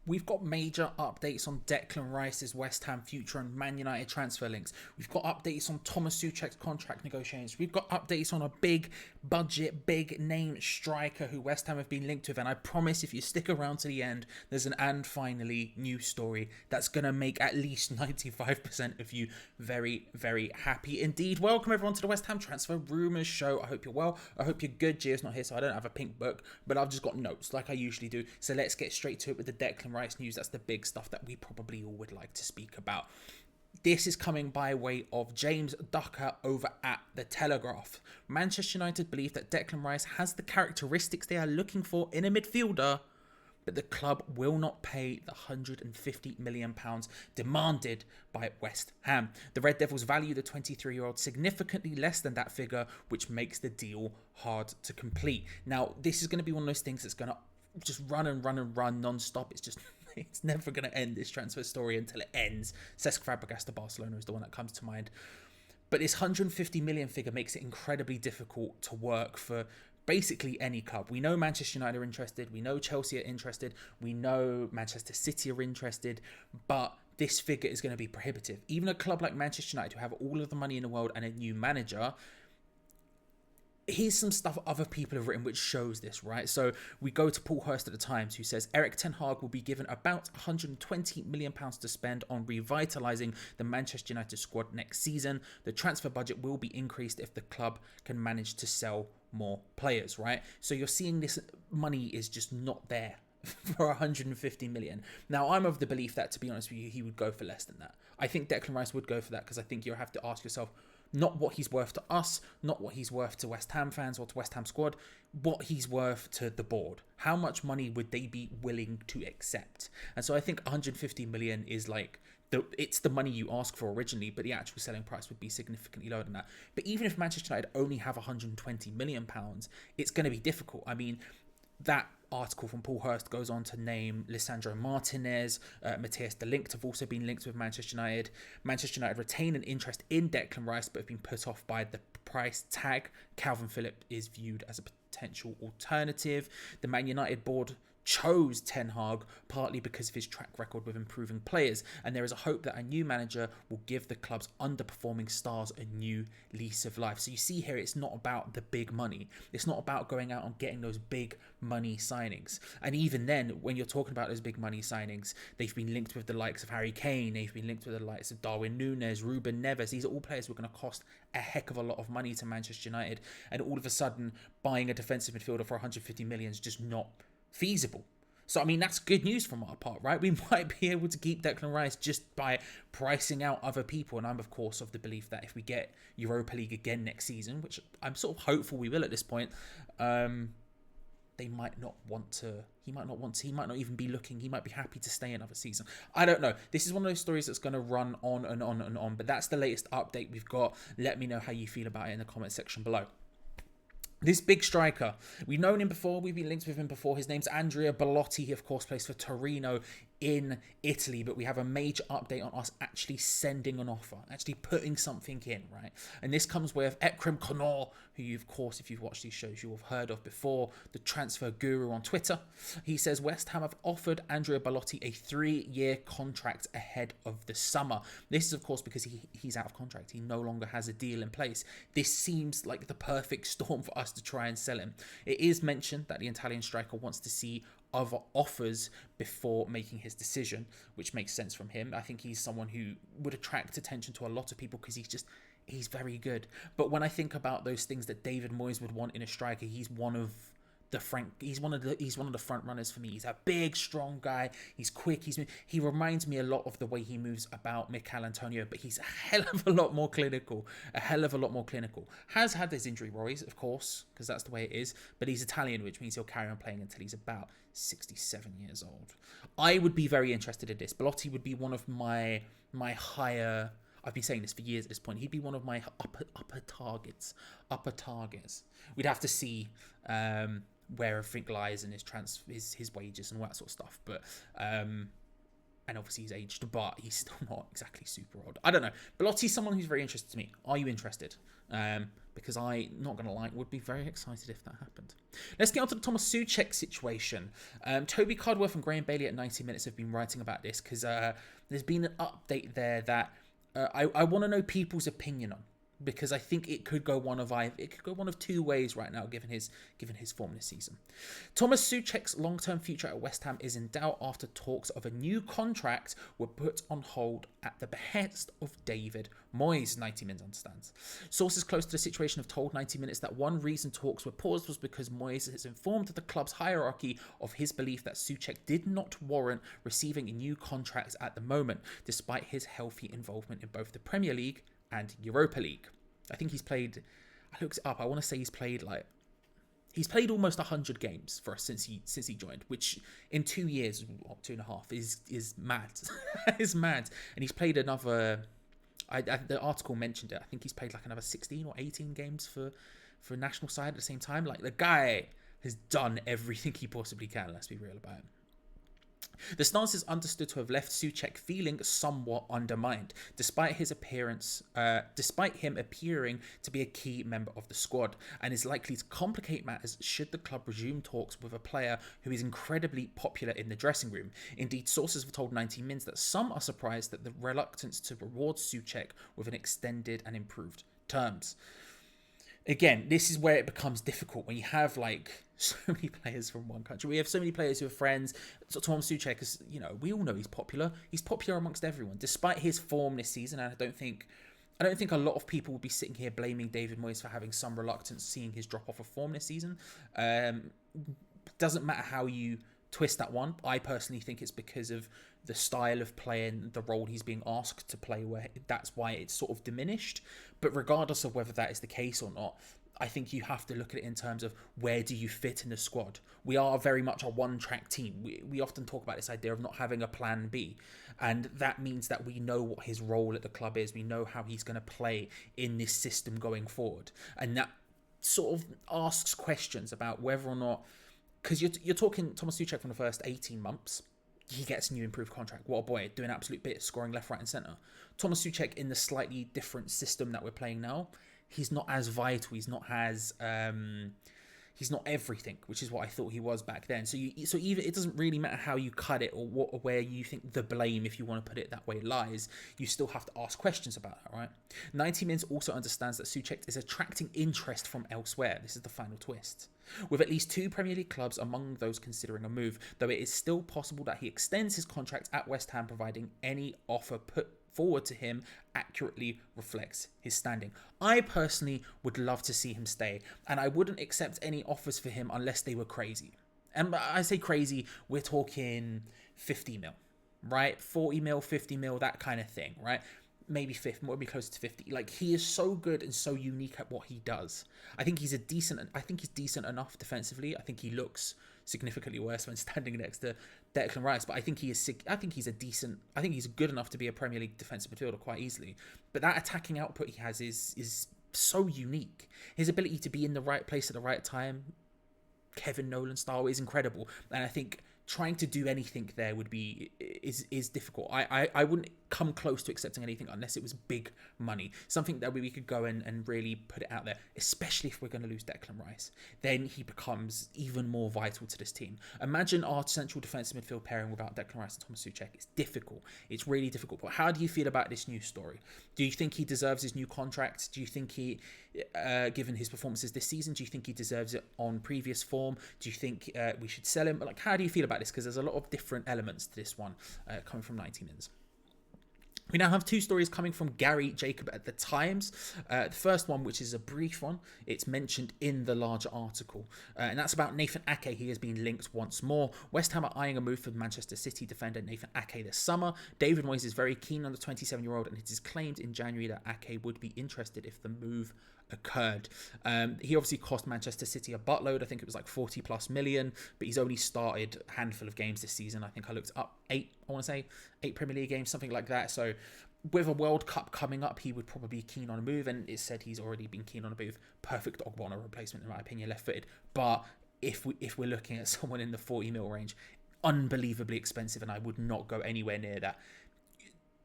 We've got major updates on Declan Rice's West Ham future and Man United transfer links. We've got updates on Tomas Soucek's contract negotiations. We've got updates on a big budget, big name striker who West Ham have been linked with. And I promise if you stick around to the end, there's an and finally news story that's going to make at least 95% of you very, very happy indeed. Welcome everyone to the West Ham Transfer Rumours Show. I hope you're well. I hope you're good. Gio's not here, so I don't have a pink book, but I've just got notes like I usually do. So let's get straight to it with the Declan Rice news. That's the big stuff that we probably all would like to speak about. This is coming by way of James Ducker over at The Telegraph. Manchester United believe that Declan Rice has the characteristics they are looking for in a midfielder, but the club will not pay the £150 million demanded by West Ham. The Red Devils value the 23-year-old significantly less than that figure, which makes the deal hard to complete. Now, this is going to be one of those things that's going to just run non-stop. It's never going to end, this transfer story, until it ends. Cesc Fabregas to Barcelona is the one that comes to mind. But this 150 million figure makes it incredibly difficult to work for basically any club. We know Manchester United are interested. We know Chelsea are interested. We know Manchester City are interested. But this figure is going to be prohibitive. Even a club like Manchester United, who have all of the money in the world and a new manager, here's some stuff other people have written which shows this, right? So we go to Paul Hurst at the Times, who says Erik ten Hag will be given about £120 million to spend on revitalising the Manchester United squad next season. The transfer budget will be increased if the club can manage to sell more players, right? So you're seeing this money is just not there for 150 million. Now, I'm of the belief that, to be honest with you, he would go for less than that. I think Declan Rice would go for that, because I think you have to ask yourself, not what he's worth to us, not what he's worth to West Ham fans or to West Ham squad, what he's worth to the board. How much money would they be willing to accept? And so I think 150 million is like, it's the money you ask for originally, but the actual selling price would be significantly lower than that. But even if Manchester United only have 120 million pounds, it's going to be difficult. I mean, that article from Paul Hurst goes on to name Lisandro Martinez, Matthias de Ligt have also been linked with Manchester United. Manchester United retain an interest in Declan Rice, but have been put off by the price tag. Calvin Phillips is viewed as a potential alternative. The Man United board chose Ten Hag partly because of his track record with improving players, and there is a hope that a new manager will give the club's underperforming stars a new lease of life. So you see here, it's not about the big money. It's not about going out and getting those big money signings. And even then, when you're talking about those big money signings, they've been linked with the likes of Harry Kane, they've been linked with the likes of Darwin Núñez, Ruben Neves. These are all players who are going to cost a heck of a lot of money to Manchester United, and all of a sudden buying a defensive midfielder for 150 million is just not feasible. So, I mean, that's good news from our part, right? We might be able to keep Declan Rice just by pricing out other people. And I'm, of course, of the belief that if we get Europa League again next season, which I'm sort of hopeful we will at this point, they might not want to. He might not even be looking. He might be happy to stay another season. I don't know. This is one of those stories that's going to run on and on and on. But that's the latest update we've got. Let me know how you feel about it in the comment section below. This big striker, we've known him before, we've been linked with him before. His name's Andrea Belotti. He, of course, plays for Torino in Italy, but we have a major update on us actually sending an offer, actually putting something in, right? And this comes with Ekrem Konor, who you, of course, if you've watched these shows, you'll have heard of before, the transfer guru on Twitter. He says West Ham have offered Andrea Belotti a 3-year contract ahead of the summer. This is, of course, because he's out of contract. He no longer has a deal in place. This seems like the perfect storm for us to try and sell him. It is mentioned that the Italian striker wants to see other offers before making his decision, which makes sense from him. I think he's someone who would attract attention to a lot of people because he's very good. But when I think about those things that David Moyes would want in a striker, he's one of the front runners for me. He's a big, strong guy. He's quick. He reminds me a lot of the way he moves about Mikel Antonio, but he's a hell of a lot more clinical. Has had his injury worries, of course, because that's the way it is. But he's Italian, which means he'll carry on playing until he's about 67 years old. I would be very interested in this. Belotti would be one of my higher. I've been saying this for years at this point. He'd be one of my upper targets. We'd have to see where everything lies and his wages and all that sort of stuff. But and obviously he's aged, but he's still not exactly super old. I don't know. Belotti's someone who's very interested to me. Are you interested? Because I, not going to lie, would be very excited if that happened. Let's get on to the Tomas Soucek situation. Toby Cardworth and Graham Bailey at 90 Minutes have been writing about this because there's been an update there that I want to know people's opinion on. Because I think it could go one of two ways right now, given his form this season. Tomas Soucek's long-term future at West Ham is in doubt after talks of a new contract were put on hold at the behest of David Moyes, 90 Minutes understands. Sources close to the situation have told 90 Minutes that one reason talks were paused was because Moyes has informed the club's hierarchy of his belief that Soucek did not warrant receiving a new contract at the moment, despite his healthy involvement in both the Premier League and Europa League. I think he's played, I looked it up, I want to say he's played almost 100 games for us since he joined, which in 2 years, or 2.5, is mad. Is mad. And he's played another, the article mentioned it, I think he's played like another 16 or 18 games for a national side at the same time. Like, the guy has done everything he possibly can, let's be real about it. The stance is understood to have left Soucek feeling somewhat undermined, despite him appearing to be a key member of the squad, and is likely to complicate matters should the club resume talks with a player who is incredibly popular in the dressing room. Indeed, sources have told 90 Mins that some are surprised at the reluctance to reward Soucek with an extended and improved terms. Again, this is where it becomes difficult when you have like so many players from one country. We have so many players who are friends. So Tomas Soucek is, we all know he's popular. He's popular amongst everyone, despite his form this season. And I don't think a lot of people will be sitting here blaming David Moyes for having some reluctance seeing his drop off of form this season. Doesn't matter how you twist that one. I personally think it's because of the style of play and the role he's being asked to play, where that's why it's sort of diminished. But regardless of whether that is the case or not, I think you have to look at it in terms of where do you fit in the squad. We are very much a one-track team. We often talk about this idea of not having a plan B. And that means that we know what his role at the club is. We know how he's going to play in this system going forward. And that sort of asks questions about whether or not... Because you're talking Tomas Soucek from the first 18 months. He gets a new improved contract. What a boy, doing absolute bit, scoring left, right and centre. Tomas Soucek in the slightly different system that we're playing now, he's not as vital. He's not as... he's not everything, which is what I thought he was back then. So even it doesn't really matter how you cut it or where you think the blame, if you want to put it that way, lies. You still have to ask questions about that, right? 90 Mins also understands that Soucek is attracting interest from elsewhere. This is the final twist. With at least 2 Premier League clubs among those considering a move, though it is still possible that he extends his contract at West Ham, providing any offer put forward to him accurately reflects his standing. I personally would love to see him stay, and I wouldn't accept any offers for him unless they were crazy. And I say crazy, we're talking 50 mil, right? 40 mil, 50 mil, that kind of thing, right? Maybe 50, maybe closer to 50. Like, he is so good and so unique at what he does. I think he's decent enough defensively. I think he looks significantly worse when standing next to Declan Rice, but I think he's good enough to be a Premier League defensive midfielder quite easily. But that attacking output he has is so unique. His ability to be in the right place at the right time, Kevin Nolan style, is incredible. And I think trying to do anything there is difficult. I wouldn't come close to accepting anything unless it was big money. Something that we could go and really put it out there, especially if we're going to lose Declan Rice. Then he becomes even more vital to this team. Imagine our central defensive midfield pairing without Declan Rice and Tomas Soucek. It's difficult. It's really difficult. But how do you feel about this new story? Do you think he deserves his new contract? Do you think he, given his performances this season, do you think he deserves it on previous form? Do you think we should sell him? Like, how do you feel about this? Because there's a lot of different elements to this one coming from 90 Mins. We now have 2 stories coming from Gary Jacob at the Times. The first one, which is a brief one, it's mentioned in the larger article. And that's about Nathan Ake. He has been linked once more. West Ham are eyeing a move for Manchester City defender Nathan Ake this summer. David Moyes is very keen on the 27-year-old, and it is claimed in January that Ake would be interested if the move occurred. He obviously cost Manchester City a buttload. I think it was like 40 plus million, but he's only started a handful of games this season. I think I looked up 8 Premier League games, something like that. So with a World Cup coming up, he would probably be keen on a move, and it said he's already been keen on a move. Perfect Ogbonna replacement in my opinion, left-footed. But if we're looking at someone in the 40 mil range, unbelievably expensive, and I would not go anywhere near that.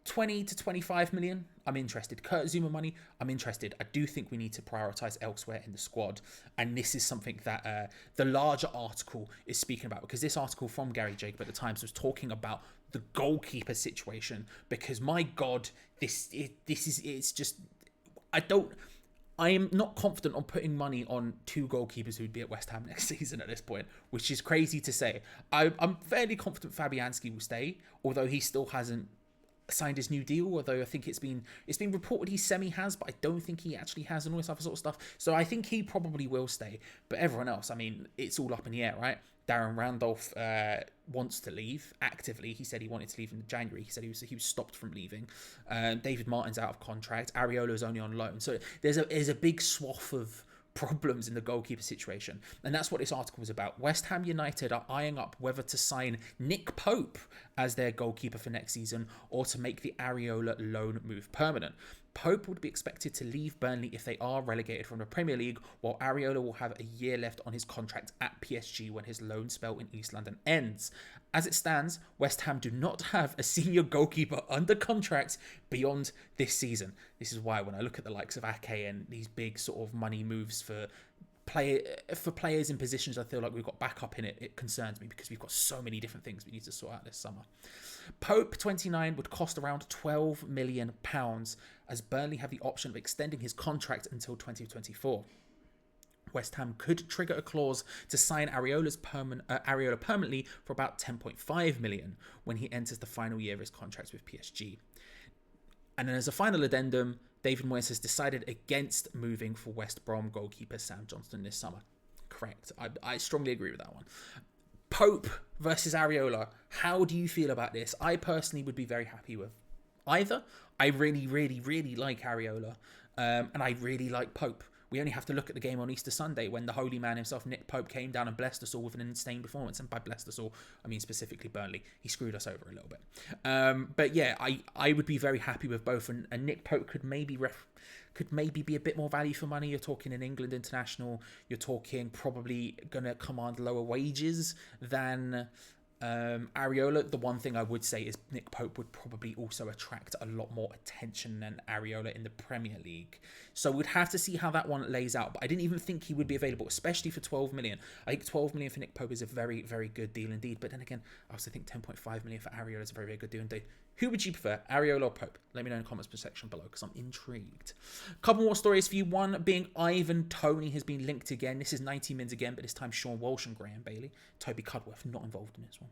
20 to 25 million, I'm interested. Kurt Zouma money, I'm interested. I do think we need to prioritise elsewhere in the squad. And this is something that the larger article is speaking about, because this article from Gary Jacob at the Times was talking about the goalkeeper situation. Because my God, it's just, I am not confident on putting money on two goalkeepers who'd be at West Ham next season at this point, which is crazy to say. I'm fairly confident Fabianski will stay, although he still hasn't signed his new deal, although I think it's been reported he has, but I don't think he actually has, and all this other sort of stuff. So I think he probably will stay. But everyone else, I mean, it's all up in the air, right? Darren Randolph wants to leave actively. He said he wanted to leave in January. He said he was stopped from leaving. David Martin's out of contract. Areola is only on loan. So there's a big swath of problems in the goalkeeper situation, and that's what this article was about. West Ham United are eyeing up whether to sign Nick Pope as their goalkeeper for next season or to make the Areola loan move permanent. Pope would be expected to leave Burnley if they are relegated from the Premier League, while Areola will have a year left on his contract at PSG when his loan spell in East London ends. As it stands, West Ham do not have a senior goalkeeper under contract beyond this season. This is why when I look at the likes of Ake and these big sort of money moves for players in positions I feel like we've got backup in it concerns me, because we've got so many different things we need to sort out this summer. Pope, 29, would cost around £12 million, as Burnley have the option of extending his contract until 2024. West Ham could trigger a clause to sign Areola permanently for about £10.5 million when he enters the final year of his contract with PSG. And then as a final addendum, David Moyes has decided against moving for West Brom goalkeeper Sam Johnston this summer. Correct. I strongly agree with that one. Pope versus Areola. How do you feel about this? I personally would be very happy with either. I really, really, really like Areola. And I really like Pope. We only have to look at the game on Easter Sunday when the holy man himself, Nick Pope, came down and blessed us all with an insane performance. And by blessed us all, I mean specifically Burnley. He screwed us over a little bit. But yeah, I would be very happy with both. And Nick Pope could maybe be a bit more value for money. You're talking an England international. You're talking probably going to command lower wages than Areola. The one thing I would say is Nick Pope would probably also attract a lot more attention than Areola in the Premier League. So we'd have to see how that one lays out. But I didn't even think he would be available, especially for 12 million. I think 12 million for Nick Pope is a very, very good deal indeed. But then again, I also think 10.5 million for Areola is a very, very good deal indeed. Who would you prefer, Areola or Pope? Let me know in the comments section below, because I'm intrigued. Couple more stories for you. One being Ivan Toney has been linked again. This is 90 mins again, but this time Sean Walsh and Graham Bailey. Toby Cudworth not involved in this one.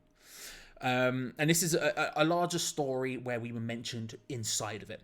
And this is a larger story where we were mentioned inside of it.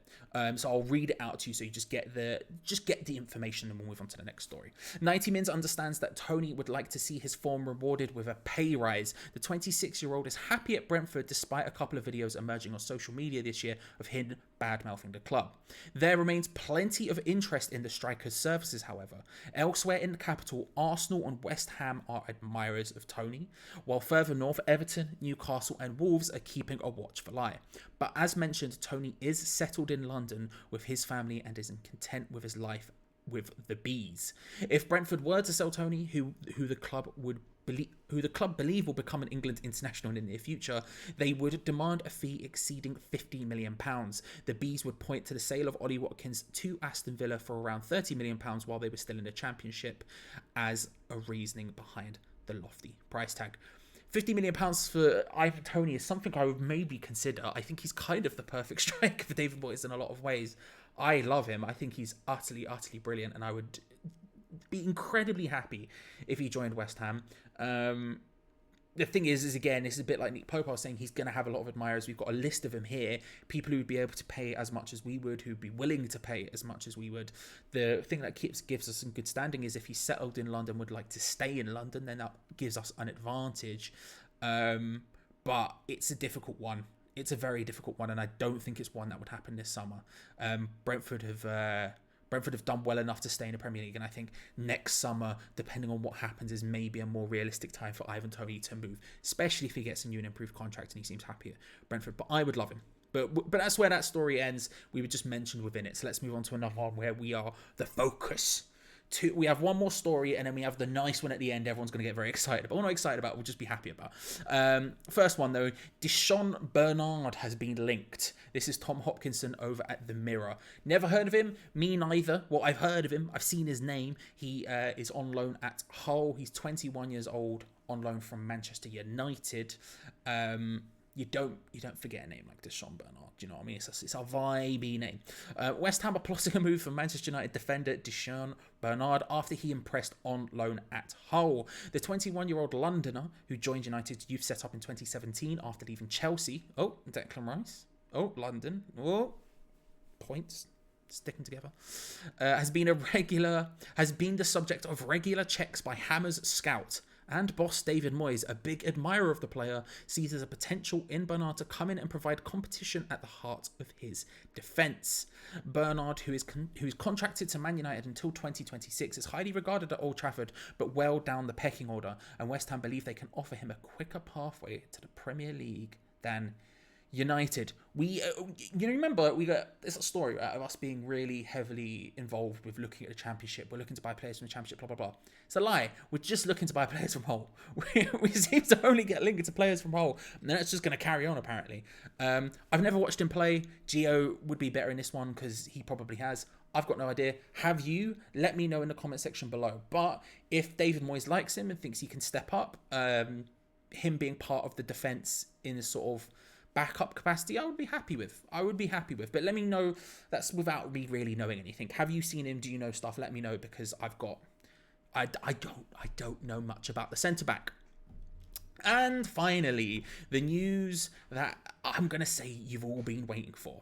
So I'll read it out to you so you just get the information, and we'll move on to the next story. 90 Mins understands that Toney would like to see his form rewarded with a pay rise. The 26-year-old is happy at Brentford despite a couple of videos emerging on social media this year of him bad-mouthing the club. There remains plenty of interest in the striker's services, however. Elsewhere in the capital, Arsenal and West Ham are admirers of Toney, while further north, Everton, Newcastle and Wolves are keeping a watchful eye. But as mentioned, Toney is settled in London with his family and is content with his life with the Bees. If Brentford were to sell Toney, who the club believe will become an England international in the near future, they would demand a fee exceeding £50 million. The Bees would point to the sale of Ollie Watkins to Aston Villa for around £30 million while they were still in the Championship as a reasoning behind the lofty price tag. £50 million for Ivan Toney is something I would maybe consider. I think he's kind of the perfect striker for David Moyes in a lot of ways. I love him. I think he's utterly, utterly brilliant, and I would be incredibly happy if he joined West Ham. The thing is again, this is a bit like Nick Pope. I was saying he's going to have a lot of admirers. We've got a list of him here. People who would be able to pay as much as we would, who'd be willing to pay as much as we would. The thing that gives us some good standing is if he's settled in London, would like to stay in London, then that gives us an advantage. But it's a difficult one. It's a very difficult one, and I don't think it's one that would happen this summer. Brentford have done well enough to stay in the Premier League, and I think next summer, depending on what happens, is maybe a more realistic time for Ivan Toney to move, especially if he gets a new and improved contract and he seems happy at Brentford. But I would love him. But that's where that story ends. We were just mentioned within it. So let's move on to another one where we are the focus. We have one more story, and then we have the nice one at the end. Everyone's going to get very excited about. We're not excited about. We'll just be happy about. First one though, Deshaun Bernard has been linked. This is Tom Hopkinson over at the Mirror. Never heard of him. Me neither. Well, I've heard of him. I've seen his name. He is on loan at Hull. He's 21 years old, on loan from Manchester United. You don't forget a name like Deshaun Bernard. Do you know what I mean? It's a vibey name. West Ham are plotting a move for Manchester United defender Deshaun Bernard after he impressed on loan at Hull. The 21-year-old Londoner, who joined United's youth setup in 2017 after leaving Chelsea. Oh, Declan Rice. Oh, London. Oh, points sticking together. Has been the subject of regular checks by Hammers scout. And boss David Moyes, a big admirer of the player, sees as a potential in Bernard to come in and provide competition at the heart of his defence. Bernard, who is contracted to Man United until 2026, is highly regarded at Old Trafford, but well down the pecking order, and West Ham believe they can offer him a quicker pathway to the Premier League than United. Remember there's a story of us being really heavily involved with looking at the Championship. We're looking to buy players from the Championship, blah blah blah. It's a lie. We're just looking to buy players from Hull. We seem to only get linked to players from Hull, and then it's just going to carry on apparently. I've never watched him play. Gio would be better in this one because he probably has. I've got no idea. Have you? Let me know in the comment section below. But if David Moyes likes him and thinks he can step up, him being part of the defence in a sort of backup capacity, I would be happy with. But let me know. That's without me really knowing anything. Have you seen him? Do you know stuff? Let me know, because I don't know much about the centre back. And finally, the news that I'm gonna say you've all been waiting for.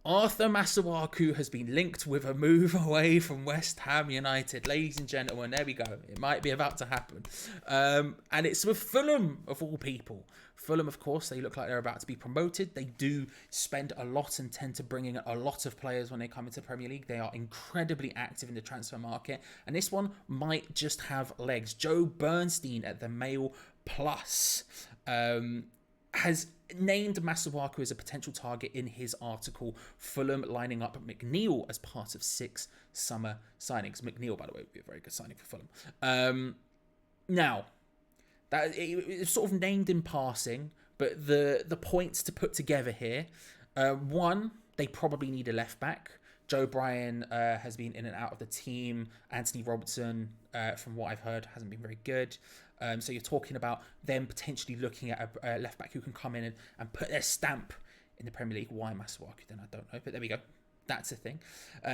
Arthur Masuaku has been linked with a move away from West Ham United. Ladies and gentlemen, there we go. It might be about to happen. And it's with Fulham, of all people. Fulham, of course, they look like they're about to be promoted. They do spend a lot and tend to bring in a lot of players when they come into the Premier League. They are incredibly active in the transfer market. And this one might just have legs. Joe Bernstein at the Mail Plus has named Masuaku as a potential target in his article. Fulham lining up McNeil as part of 6 summer signings. McNeil, by the way, would be a very good signing for Fulham. Now, that it's sort of named in passing, but the points to put together here. One, they probably need a left back. Joe Bryan has been in and out of the team. Anthony Robertson, from what I've heard, hasn't been very good. So you're talking about them potentially looking at a left back who can come in and put their stamp in the Premier League. Why Masuaku? Then I don't know, but there we go. That's a thing.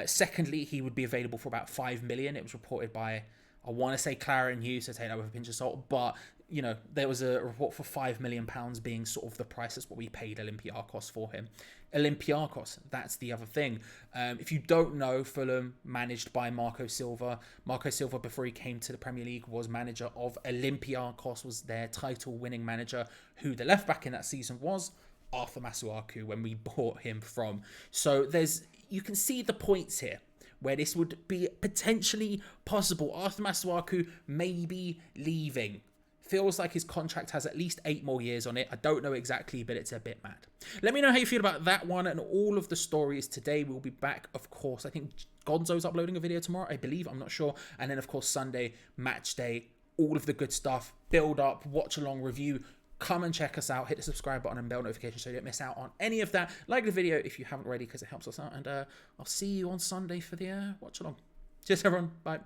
Secondly, he would be available for about 5 million. It was reported by, I want to say Claret News, so take that with a pinch of salt, but you know, there was a report for £5 million being sort of the price. That's what we paid Olympiacos for him. Olympiacos, that's the other thing. If you don't know, Fulham, managed by Marco Silva. Marco Silva, before he came to the Premier League, was manager of Olympiacos, was their title-winning manager, who the left-back in that season was Arthur Masuaku when we bought him from. So you can see the points here where this would be potentially possible. Arthur Masuaku may be leaving. Feels like his contract has at least 8 more years on it. I don't know exactly, but it's a bit mad. Let me know how you feel about that one and all of the stories today. We'll be back, of course. I think Gonzo's uploading a video tomorrow, I believe. I'm not sure. And then, of course, Sunday, match day, all of the good stuff. Build up, watch along, review. Come and check us out. Hit the subscribe button and bell notification so you don't miss out on any of that. Like the video if you haven't already, because it helps us out. And I'll see you on Sunday for the watch along. Cheers, everyone. Bye.